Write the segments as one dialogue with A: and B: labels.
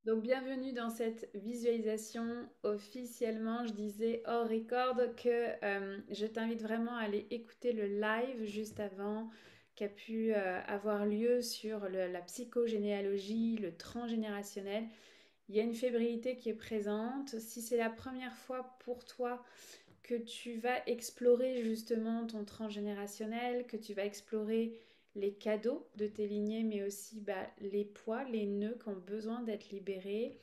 A: Donc bienvenue dans cette visualisation. Officiellement, je disais hors record que je t'invite vraiment à aller écouter le live juste avant qui a pu avoir lieu sur la psychogénéalogie, le transgénérationnel. Il y a une fébrilité qui est présente. Si c'est la première fois pour toi que tu vas explorer justement ton transgénérationnel, que tu vas explorer les cadeaux de tes lignées, mais aussi les poids, les nœuds qui ont besoin d'être libérés.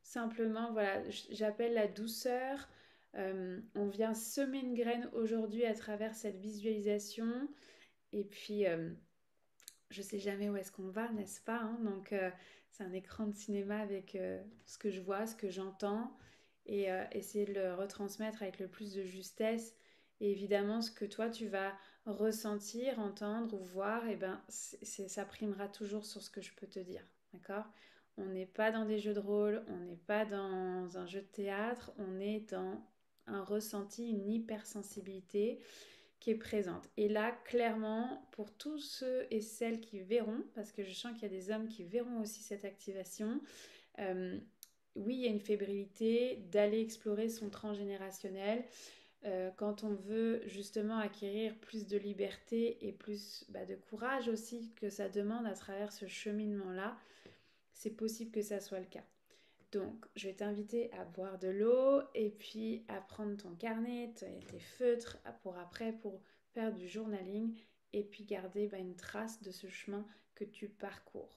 A: Simplement, voilà, j'appelle la douceur. On vient semer une graine aujourd'hui à travers cette visualisation. Et puis, je sais jamais où est-ce qu'on va, n'est-ce pas, hein. Donc, c'est un écran de cinéma avec ce que je vois, ce que j'entends, et essayer de le retransmettre avec le plus de justesse. Et évidemment, ce que toi, tu vas ressentir, entendre ou voir, et ben, ça primera toujours sur ce que je peux te dire, d'accord? On n'est pas dans des jeux de rôle, on n'est pas dans un jeu de théâtre, on est dans un ressenti, une hypersensibilité qui est présente. Et là, clairement, pour tous ceux et celles qui verront, parce que je sens qu'il y a des hommes qui verront aussi cette activation, euh, oui, il y a une fébrilité d'aller explorer son transgénérationnel. Quand on veut justement acquérir plus de liberté et plus de courage aussi que ça demande à travers ce cheminement-là, c'est possible que ça soit le cas. Donc, je vais t'inviter à boire de l'eau et puis à prendre ton carnet, tes feutres pour faire du journaling et puis garder une trace de ce chemin que tu parcours.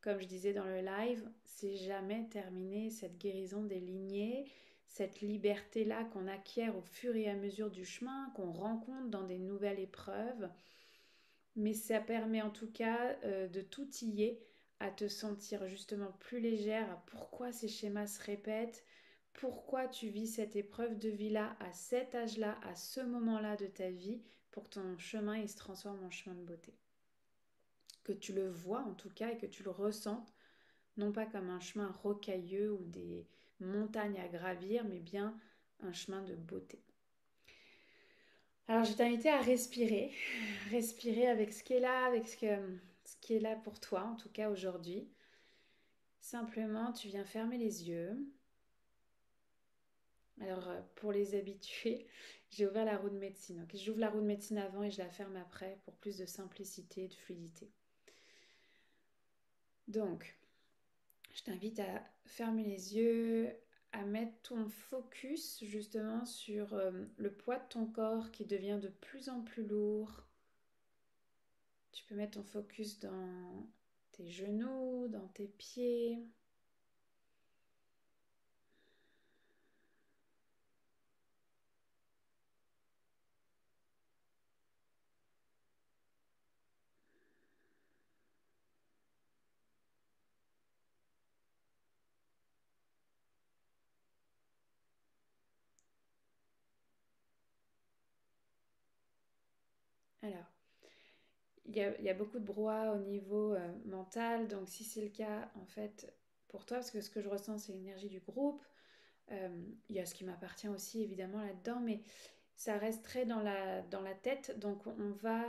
A: Comme je disais dans le live, c'est jamais terminé cette guérison des lignées, cette liberté-là qu'on acquiert au fur et à mesure du chemin, qu'on rencontre dans des nouvelles épreuves. Mais ça permet en tout cas de t'outiller à te sentir justement plus légère, à pourquoi ces schémas se répètent, pourquoi tu vis cette épreuve de vie-là, à cet âge-là, à ce moment-là de ta vie, pour que ton chemin il se transforme en chemin de beauté. Que tu le vois en tout cas et que tu le ressentes, non pas comme un chemin rocailleux ou des montagnes à gravir, mais bien un chemin de beauté. Alors, je vais t'inviter à respirer, respirer avec ce qui est là, avec ce qui est là pour toi, en tout cas aujourd'hui. Simplement, tu viens fermer les yeux. Alors, pour les habitués, j'ai ouvert la roue de médecine. Ok, j'ouvre la roue de médecine avant et je la ferme après pour plus de simplicité et de fluidité. Donc, je t'invite à fermer les yeux, à mettre ton focus justement sur le poids de ton corps qui devient de plus en plus lourd. Tu peux mettre ton focus dans tes genoux, dans tes pieds. Alors, il y a beaucoup de brouhaha au niveau mental, donc si c'est le cas, en fait, pour toi, parce que ce que je ressens, c'est l'énergie du groupe, il y a ce qui m'appartient aussi, évidemment, là-dedans, mais ça reste très dans la tête, donc on va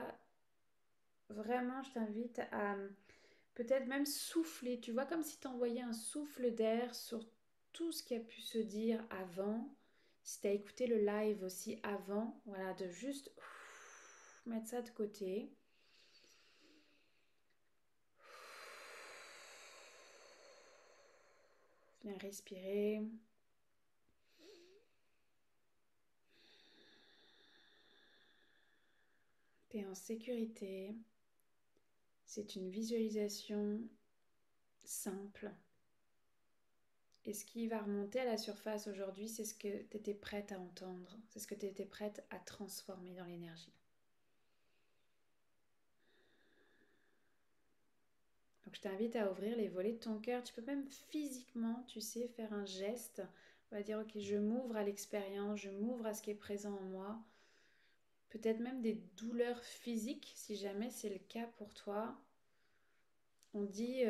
A: vraiment, je t'invite à peut-être même souffler, tu vois, comme si tu envoyais un souffle d'air sur tout ce qui a pu se dire avant. Si tu as écouté le live aussi avant, voilà, de juste mettre ça de côté. Viens respirer. Tu es en sécurité. C'est une visualisation simple. Et ce qui va remonter à la surface aujourd'hui, c'est ce que tu étais prête à entendre. C'est ce que tu étais prête à transformer dans l'énergie. Donc je t'invite à ouvrir les volets de ton cœur. Tu peux même physiquement, tu sais, faire un geste. On va dire, ok, je m'ouvre à l'expérience, je m'ouvre à ce qui est présent en moi. Peut-être même des douleurs physiques, si jamais c'est le cas pour toi. On dit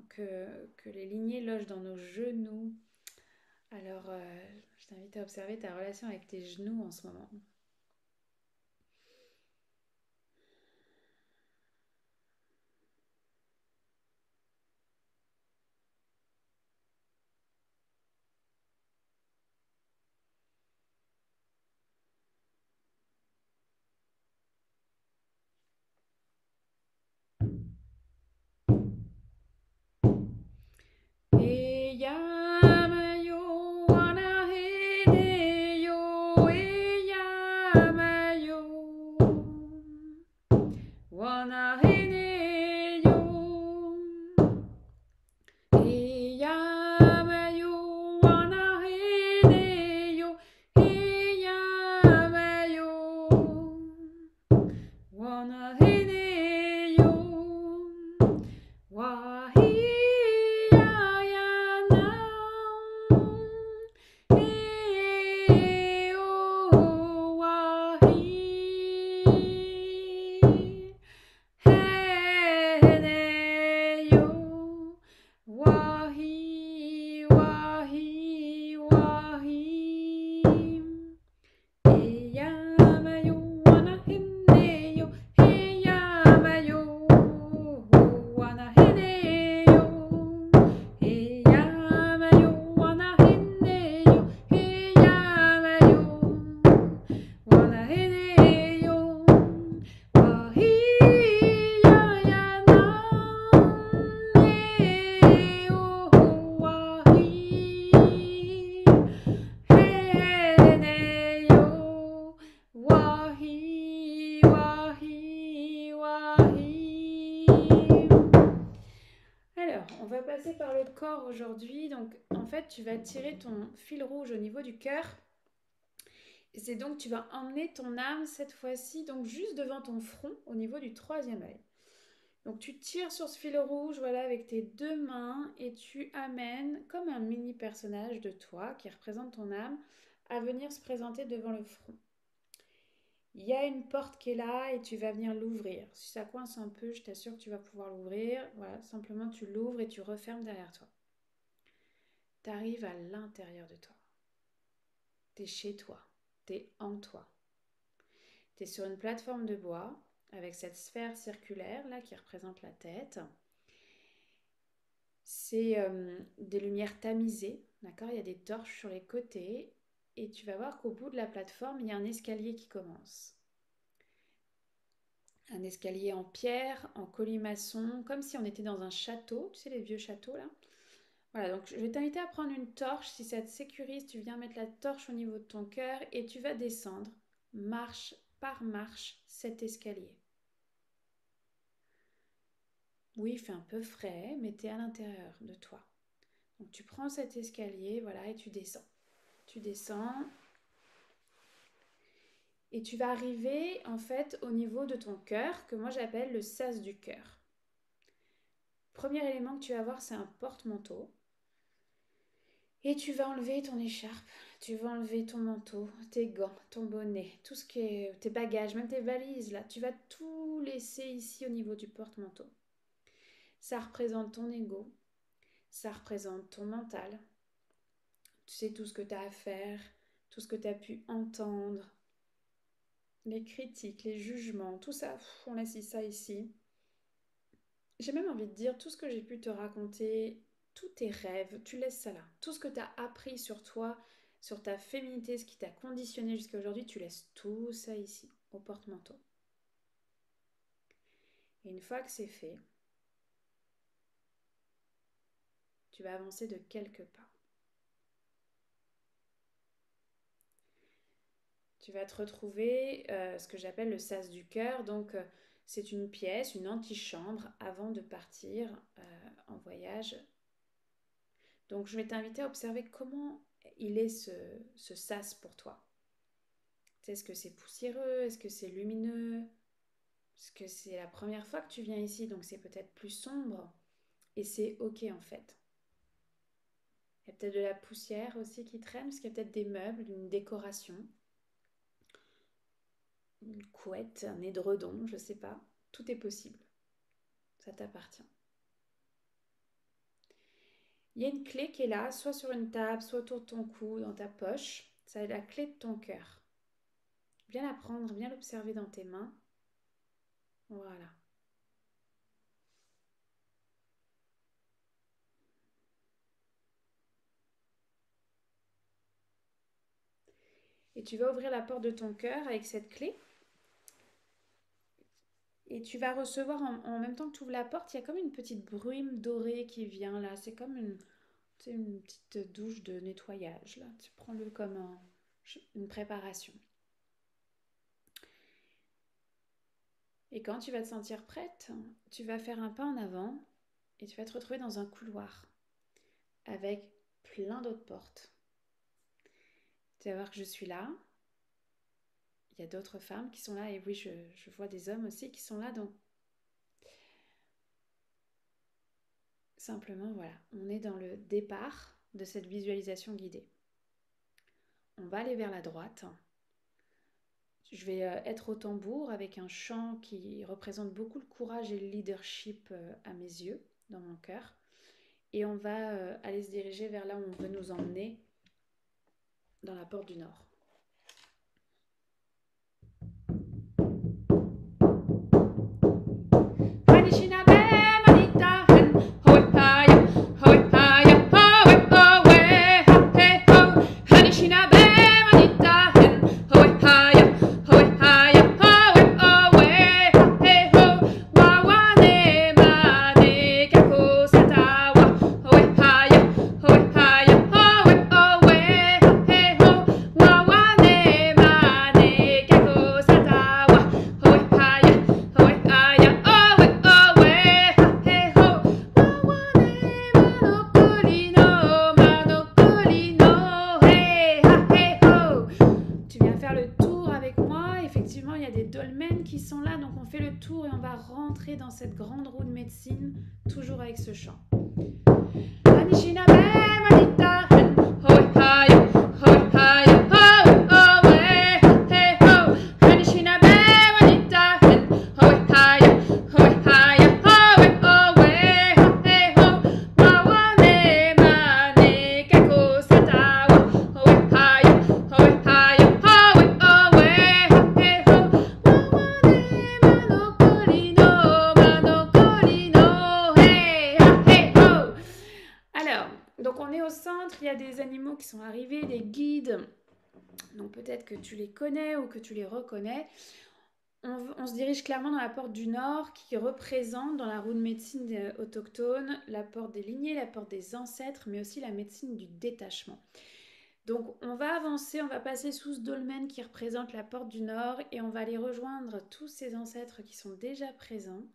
A: que les lignées logent dans nos genoux. Alors, je t'invite à observer ta relation avec tes genoux en ce moment. Alors, on va passer par le corps aujourd'hui. Donc, en fait, tu vas tirer ton fil rouge au niveau du cœur. C'est donc, tu vas emmener ton âme cette fois-ci, donc juste devant ton front, au niveau du troisième œil. Donc, tu tires sur ce fil rouge, voilà, avec tes deux mains et tu amènes, comme un mini personnage de toi qui représente ton âme, à venir se présenter devant le front. Il y a une porte qui est là et tu vas venir l'ouvrir. Si ça coince un peu, je t'assure que tu vas pouvoir l'ouvrir. Voilà, simplement tu l'ouvres et tu refermes derrière toi. Tu arrives à l'intérieur de toi. Tu es chez toi. Tu es en toi. Tu es sur une plateforme de bois avec cette sphère circulaire là qui représente la tête. C'est des lumières tamisées, d'accord? Il y a des torches sur les côtés et tu vas voir qu'au bout de la plateforme, il y a un escalier qui commence. Un escalier en pierre, en colimaçon, comme si on était dans un château, tu sais les vieux châteaux là. Voilà, donc je vais t'inviter à prendre une torche, si ça te sécurise, tu viens mettre la torche au niveau de ton cœur et tu vas descendre, marche par marche, cet escalier. Oui, il fait un peu frais, mais tu es à l'intérieur de toi. Donc tu prends cet escalier, voilà, et tu descends. Tu descends et tu vas arriver en fait au niveau de ton cœur, que moi j'appelle le sas du cœur. Premier élément que tu vas voir, c'est un porte-manteau. Et tu vas enlever ton écharpe, tu vas enlever ton manteau, tes gants, ton bonnet, tout ce qui est tes bagages, même tes valises là. Tu vas tout laisser ici au niveau du porte-manteau. Ça représente ton ego, ça représente ton mental. Tu sais tout ce que tu as à faire, tout ce que tu as pu entendre, les critiques, les jugements, tout ça, on laisse ça ici. J'ai même envie de dire tout ce que j'ai pu te raconter, tous tes rêves, tu laisses ça là. Tout ce que tu as appris sur toi, sur ta féminité, ce qui t'a conditionné jusqu'à aujourd'hui, tu laisses tout ça ici, au porte-manteau. Et une fois que c'est fait, tu vas avancer de quelques pas. Tu vas te retrouver ce que j'appelle le sas du cœur. Donc, c'est une pièce, une antichambre avant de partir en voyage. Donc, je vais t'inviter à observer comment il est ce sas pour toi. Est-ce que c'est poussiéreux? Est-ce que c'est lumineux? Est-ce que c'est la première fois que tu viens ici, donc c'est peut-être plus sombre? Et c'est ok en fait. Il y a peut-être de la poussière aussi qui traîne, parce qu'il y a peut-être des meubles, une décoration. Une couette, un édredon, je sais pas. Tout est possible. Ça t'appartient. Il y a une clé qui est là, soit sur une table, soit autour de ton cou, dans ta poche. C'est la clé de ton cœur. Viens la prendre, viens l'observer dans tes mains. Voilà. Et tu vas ouvrir la porte de ton cœur avec cette clé. Et tu vas recevoir en même temps que tu ouvres la porte, il y a comme une petite brume dorée qui vient là. C'est comme une petite douche de nettoyage là. Tu prends-le comme une préparation. Et quand tu vas te sentir prête, tu vas faire un pas en avant et tu vas te retrouver dans un couloir avec plein d'autres portes. Tu vas voir que je suis là. Il y a d'autres femmes qui sont là et oui, je vois des hommes aussi qui sont là. Donc, simplement, voilà, on est dans le départ de cette visualisation guidée. On va aller vers la droite. Je vais être au tambour avec un chant qui représente beaucoup le courage et le leadership à mes yeux, dans mon cœur. Et on va aller se diriger vers là où on veut nous emmener, dans la porte du Nord. Wow. qui sont là, donc on fait le tour et on va rentrer dans cette grande roue de médecine, toujours avec ce chant. Donc on est au centre, il y a des animaux qui sont arrivés, des guides, donc peut-être que tu les connais ou que tu les reconnais. On se dirige clairement dans la porte du Nord qui représente dans la roue de médecine autochtone la porte des lignées, la porte des ancêtres, mais aussi la médecine du détachement. Donc on va avancer, on va passer sous ce dolmen qui représente la porte du Nord et on va aller rejoindre tous ces ancêtres qui sont déjà présents.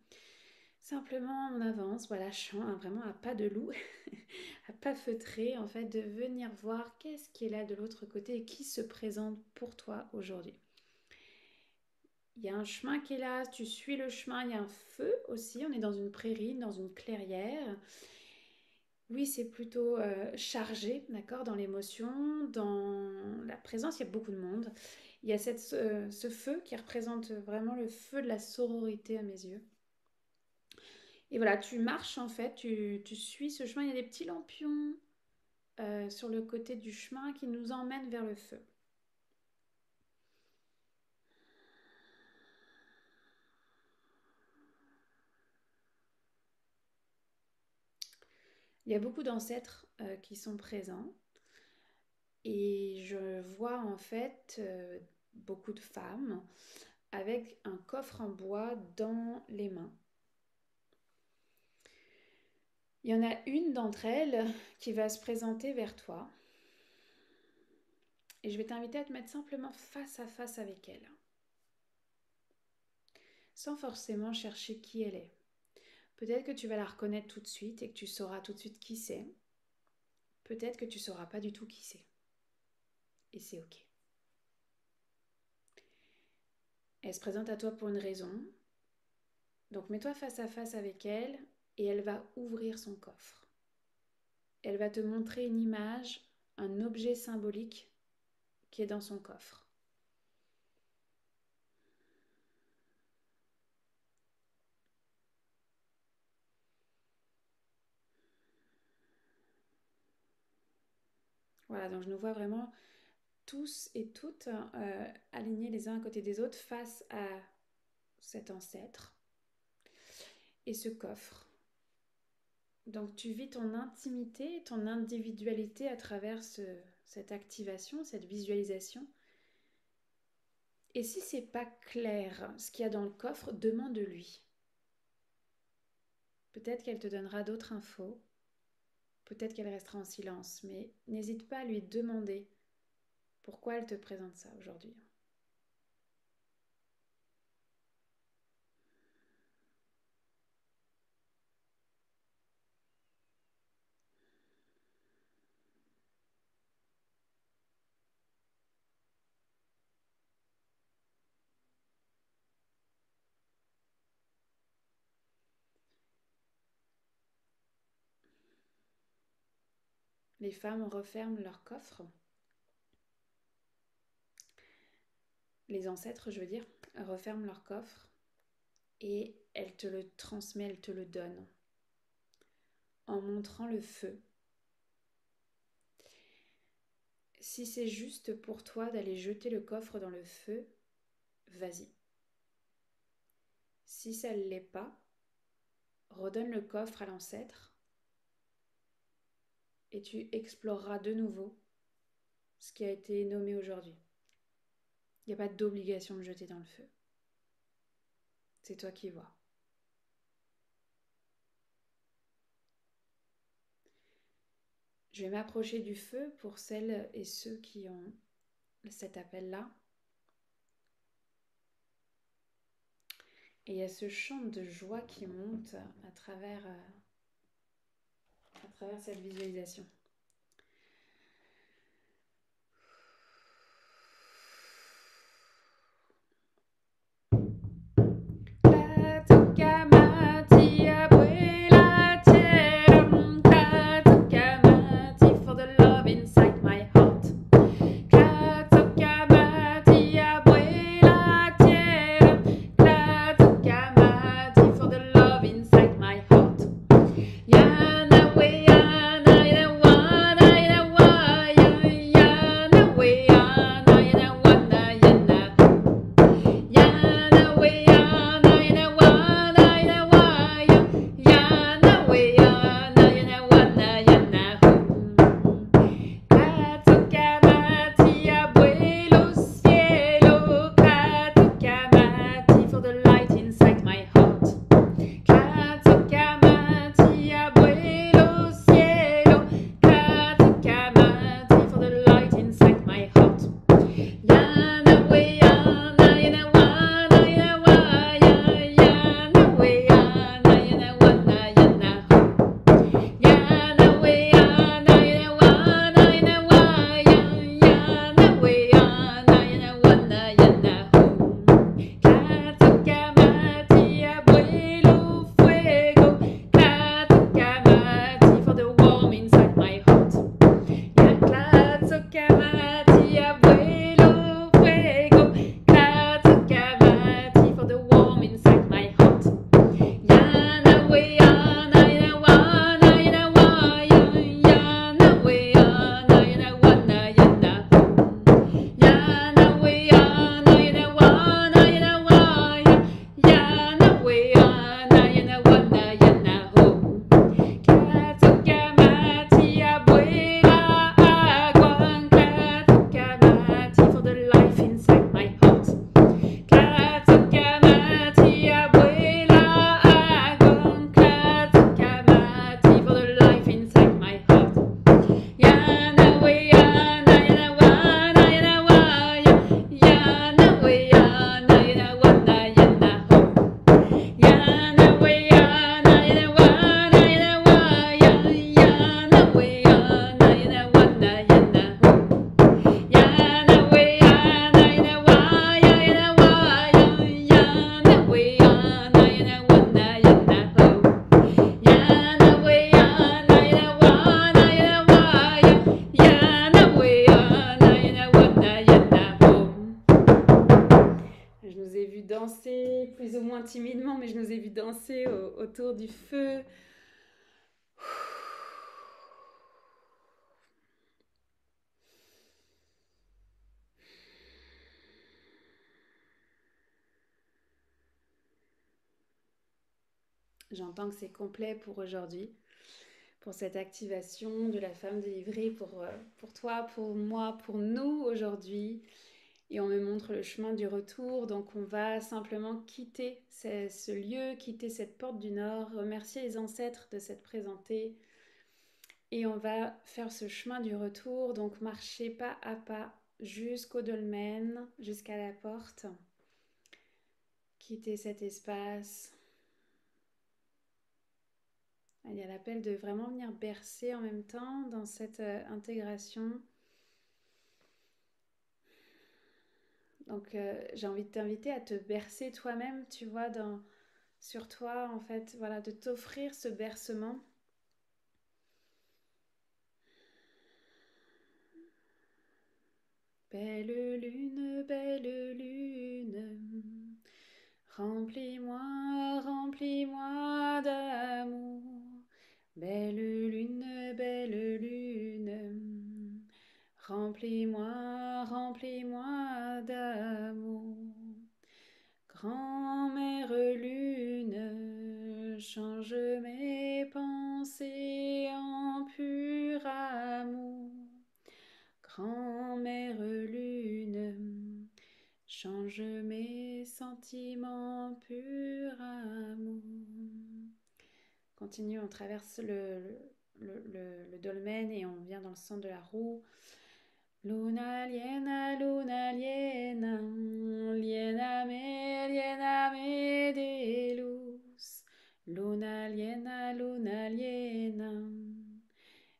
A: Simplement on avance, voilà, chant, hein, vraiment à pas de loup, à pas feutré, en fait, de venir voir qu'est-ce qui est là de l'autre côté et qui se présente pour toi aujourd'hui. Il y a un chemin qui est là, tu suis le chemin, il y a un feu aussi, on est dans une prairie, dans une clairière. Oui, c'est plutôt chargé, d'accord, dans l'émotion, dans la présence, il y a beaucoup de monde. Il y a ce feu qui représente vraiment le feu de la sororité à mes yeux. Et voilà, tu marches en fait, tu suis ce chemin, il y a des petits lampions sur le côté du chemin qui nous emmènent vers le feu. Il y a beaucoup d'ancêtres qui sont présents et je vois en fait beaucoup de femmes avec un coffre en bois dans les mains. Il y en a une d'entre elles qui va se présenter vers toi et je vais t'inviter à te mettre simplement face à face avec elle, sans forcément chercher qui elle est. Peut-être que tu vas la reconnaître tout de suite et que tu sauras tout de suite qui c'est. Peut-être que tu ne sauras pas du tout qui c'est. Et c'est ok. Elle se présente à toi pour une raison. Donc mets-toi face à face avec elle et elle va ouvrir son coffre. Elle va te montrer une image, un objet symbolique qui est dans son coffre. Voilà, donc je nous vois vraiment tous et toutes alignés les uns à côté des autres face à cet ancêtre et ce coffre. Donc tu vis ton intimité, ton individualité à travers cette activation, cette visualisation. Et si c'est pas clair ce qu'il y a dans le coffre, demande-lui. Peut-être qu'elle te donnera d'autres infos, peut-être qu'elle restera en silence, mais n'hésite pas à lui demander pourquoi elle te présente ça aujourd'hui. Les femmes referment leur coffre. Les ancêtres, je veux dire, referment leur coffre et elles te le transmettent, elles te le donnent en montrant le feu. Si c'est juste pour toi d'aller jeter le coffre dans le feu, vas-y. Si ça ne l'est pas, redonne le coffre à l'ancêtre et tu exploreras de nouveau ce qui a été nommé aujourd'hui. Il n'y a pas d'obligation de jeter dans le feu. C'est toi qui vois. Je vais m'approcher du feu pour celles et ceux qui ont cet appel-là. Et il y a ce chant de joie qui monte à travers cette visualisation. timidement, mais je nous ai vus danser autour du feu. J'entends que c'est complet pour aujourd'hui, pour cette activation de la femme délivrée, pour toi, pour moi, pour nous aujourd'hui. Et on me montre le chemin du retour, donc on va simplement quitter ce lieu, quitter cette porte du Nord, remercier les ancêtres de s'être présentés. Et on va faire ce chemin du retour, donc marcher pas à pas jusqu'au dolmen, jusqu'à la porte. Quitter cet espace. Il y a l'appel de vraiment venir bercer en même temps dans cette intégration. Donc j'ai envie de t'inviter à te bercer toi-même, tu vois, sur toi en fait, voilà, de t'offrir ce bercement. Belle lune, remplis-moi, remplis-moi d'amour. Belle lune, remplis-moi, remplis-moi d'amour. Grand-mère lune, change mes pensées en pur amour. Grand-mère lune, change mes sentiments en pur amour. Continue, on traverse le dolmen et on vient dans le centre de la roue. Luna liena, liena me de luz. Luna liena,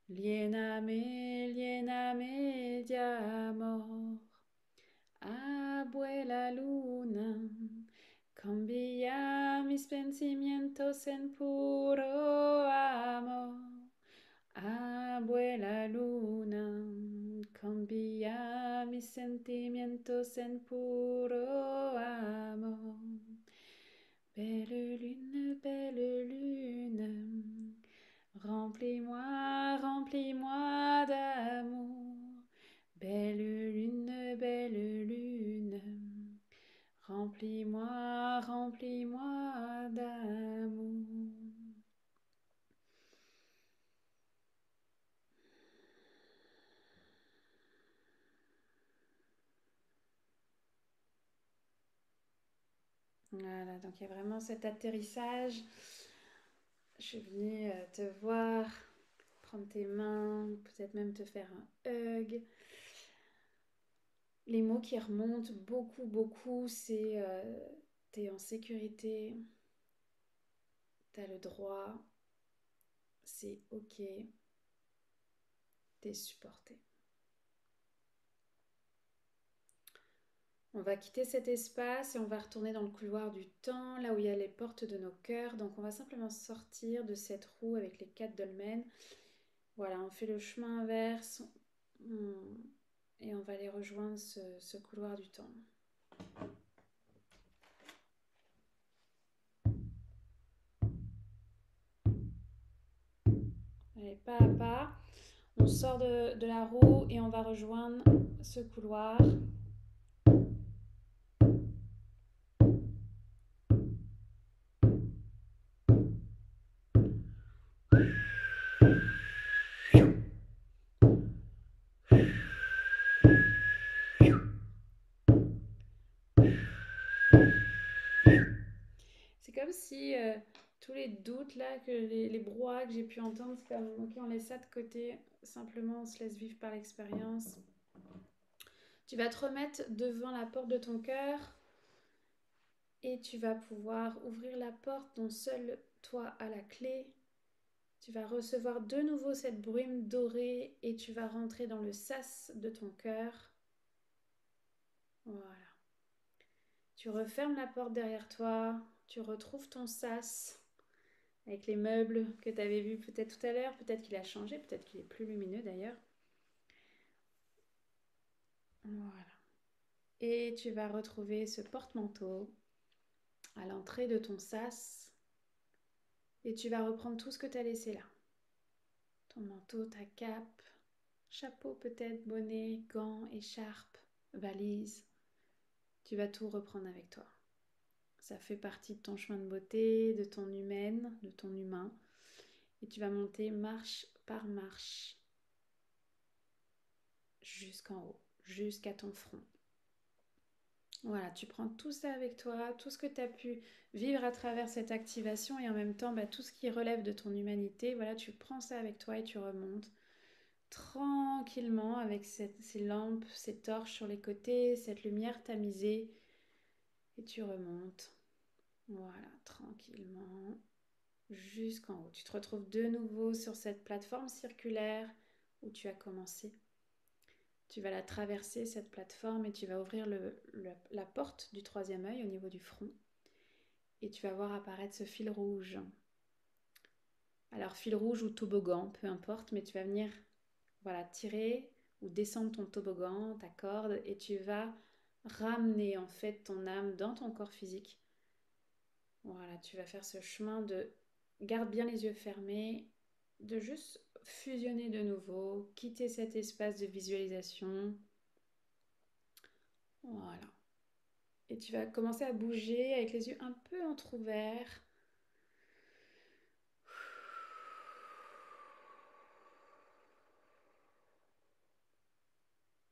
A: liena me de amor. Abuela luna, cambia mis pensamientos en puro amor. Abuela luna, cambia mis sentimientos en puro amor. Belle lune, remplis-moi, remplis-moi d'amour. Belle lune, remplis-moi, remplis-moi d'amour. Voilà, donc il y a vraiment cet atterrissage. Je suis venue te voir, prendre tes mains, peut-être même te faire un hug. Les mots qui remontent beaucoup, c'est t'es en sécurité, t'as le droit, c'est ok, t'es supporté. On va quitter cet espace et on va retourner dans le couloir du temps, là où il y a les portes de nos cœurs. Donc on va simplement sortir de cette roue avec les 4 dolmens. Voilà, on fait le chemin inverse et on va aller rejoindre ce couloir du temps. Allez, pas à pas, on sort de la roue et on va rejoindre ce couloir. C'est comme si tous les doutes là, les brouhahas que j'ai pu entendre, c'est comme ok, on laisse ça de côté, simplement on se laisse vivre par l'expérience. Tu vas te remettre devant la porte de ton cœur et tu vas pouvoir ouvrir la porte dont seul toi a la clé. Tu vas recevoir de nouveau cette brume dorée et tu vas rentrer dans le sas de ton cœur. Voilà. Tu refermes la porte derrière toi, tu retrouves ton sas avec les meubles que tu avais vus peut-être tout à l'heure. Peut-être qu'il a changé, peut-être qu'il est plus lumineux d'ailleurs. Voilà. Et tu vas retrouver ce porte-manteau à l'entrée de ton sas. Et tu vas reprendre tout ce que tu as laissé là. Ton manteau, ta cape, chapeau peut-être, bonnet, gants, écharpe, valise. Tu vas tout reprendre avec toi. Ça fait partie de ton chemin de beauté, de ton humaine, de ton humain. Et tu vas monter marche par marche jusqu'en haut, jusqu'à ton front. Voilà, tu prends tout ça avec toi, tout ce que tu as pu vivre à travers cette activation et en même temps tout ce qui relève de ton humanité. Voilà, tu prends ça avec toi et tu remontes tranquillement avec ces lampes, ces torches sur les côtés, cette lumière tamisée et tu remontes. Voilà, tranquillement jusqu'en haut. Tu te retrouves de nouveau sur cette plateforme circulaire où tu as commencé. Tu vas la traverser, cette plateforme, et tu vas ouvrir la porte du troisième œil au niveau du front. Et tu vas voir apparaître ce fil rouge. Alors fil rouge ou toboggan, peu importe, mais tu vas venir tirer ou descendre ton toboggan, ta corde, et tu vas ramener en fait ton âme dans ton corps physique. Voilà, tu vas faire ce chemin de garde bien les yeux fermés, de juste fusionner de nouveau, quitter cet espace de visualisation. Voilà. Et tu vas commencer à bouger avec les yeux un peu entrouverts.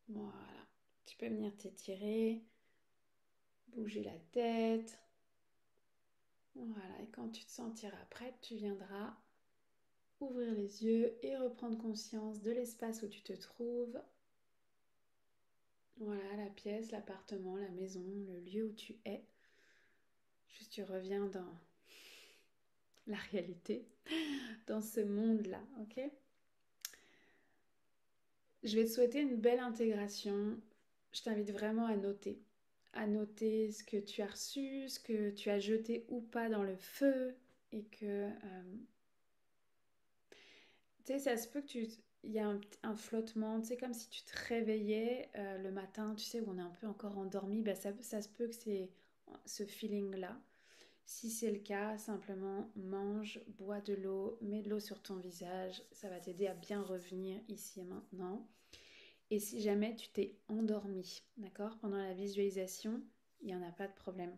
A: Voilà. Tu peux venir t'étirer, bouger la tête. Voilà. Et quand tu te sentiras prête, tu viendras ouvrir les yeux et reprendre conscience de l'espace où tu te trouves. Voilà, la pièce, l'appartement, la maison, le lieu où tu es. Juste tu reviens dans la réalité, dans ce monde-là, ok? Je vais te souhaiter une belle intégration. Je t'invite vraiment à noter ce que tu as reçu, ce que tu as jeté ou pas dans le feu, et que, tu sais, ça se peut que il y a un flottement, tu sais, comme si tu te réveillais le matin, tu sais, où on est un peu encore endormi, ça se peut que c'est ce feeling-là. Si c'est le cas, simplement mange, bois de l'eau, mets de l'eau sur ton visage, ça va t'aider à bien revenir ici et maintenant. Et si jamais tu t'es endormi, d'accord, pendant la visualisation, il n'y en a pas de problème.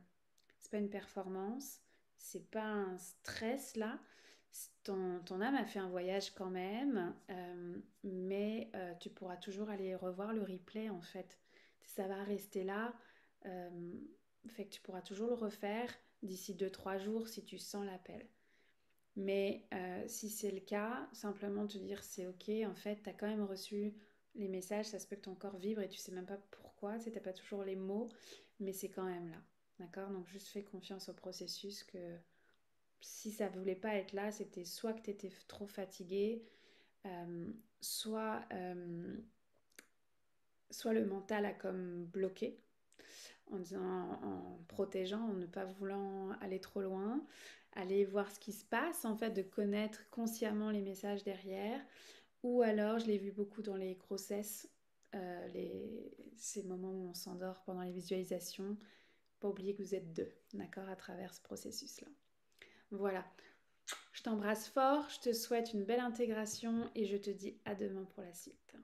A: C'est pas une performance, c'est pas un stress là. Ton âme a fait un voyage quand même, mais tu pourras toujours aller revoir le replay en fait. Ça va rester là, euh, fait que tu pourras toujours le refaire d'ici 2 3 jours si tu sens l'appel. Mais si c'est le cas, simplement te dire c'est ok, en fait, tu as quand même reçu les messages, ça se peut que ton corps vibre et tu sais même pas pourquoi, tu n'as pas toujours les mots, mais c'est quand même là. D'accord? Donc juste fais confiance au processus que si ça voulait pas être là, c'était soit que tu étais trop fatigué, euh, soit, euh, soit le mental a comme bloqué en protégeant, en ne pas voulant aller trop loin, aller voir ce qui se passe, en fait, de connaître consciemment les messages derrière. Ou alors, je l'ai vu beaucoup dans les grossesses, ces moments où on s'endort pendant les visualisations. Pas oublier que vous êtes deux, d'accord, à travers ce processus-là. Voilà, je t'embrasse fort, je te souhaite une belle intégration et je te dis à demain pour la suite.